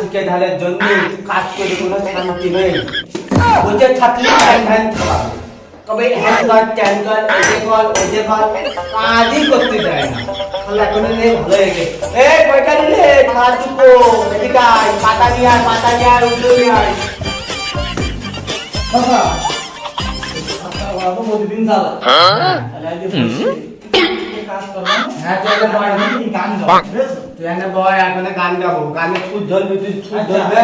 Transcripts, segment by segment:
ঠিকাদারের জন্য কাজ করে কোনো শান্তি নেই। ওই যে ছাত্রী ধ্যান তবে হ্যান কর ট্যান কর এজে কর ওজে কর কাজই করতে দেয় না। তাহলে এখন ভালো হয়ে গেছে। কয়টা নিলে খাওয়া চুকো এদিকে আয়, পাতা নিয়ে আয় উঠে নিয়ে আয়। বাবা প্রতিদিন জ্বালা গান গাবো গানে খুব ধরবি তুই খুব ধরবে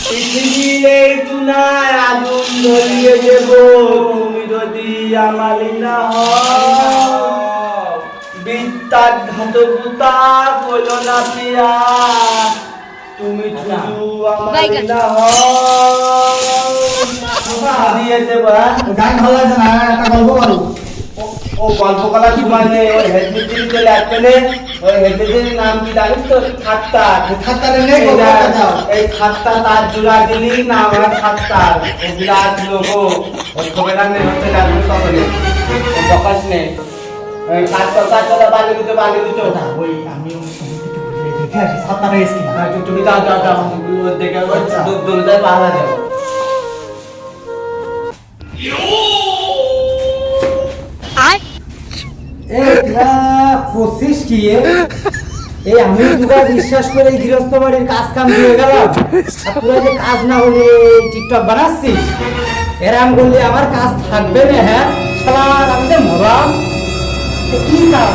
পৃথিবীর তুনায় আগুন ধরিয়ে দেব তুমি যদি আমালি না হও বিদ্যার ঘাতকতা বলো না পিয়া তুমি শুধু আমালি না হও দিয়ে দেব। গান ভালো লাগছে না, একটা গল্প বলো। ও গল্প করার সময় নেই। ওই হেডমিস্ত্রি যে লাগবে না, ওই হেডমিস্ত্রির নাম কি জানিস তো? খাত্তার। খাত্তারে নেই গল্পটা দাও। এই খাত্তা তার জোড়া দিলি না আমার খাত্তার ও বিরাট লোক ওই খবরার নেই হতে লাগবে তখনই ও বকাস নেই। ওই খাত্তা বালি দিতে ওই আমি দেখে আসি সাতটারে এসছি না। তুমি যাও দেখে দৌড়ে পাহারা যাও। কোশিস কি এই আমি তোরা বিশ্বাস করে এই গৃহস্থ বাড়ির কাজ কাম দিয়ে গেলাম, তোরা যে কাজ না হলে টিকটক বানাচ্ছিস, এরাম বললে আমার কাজ থাকবে না। হ্যাঁ শালা আমি যে মরাম কি কাজ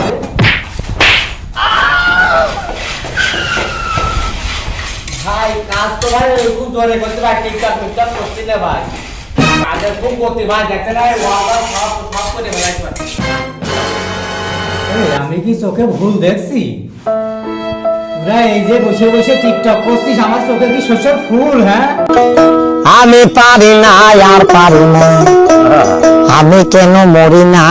ভাই কাজ তো ভাই খুব জোরে করতে ভাই টিকটক করতে না ভাই কাজের খুব করতে ভাই দেখতে না সব করে বেড়াইতে পারে। আমি কি চোখে ভুল দেখছি? তোরা এই যে বসে বসে টিকটক করছিস, আমার চোখে কি শস্যের ফুল? হ্যাঁ আমি পারি না আর পারি না, আমি কেন মরি না।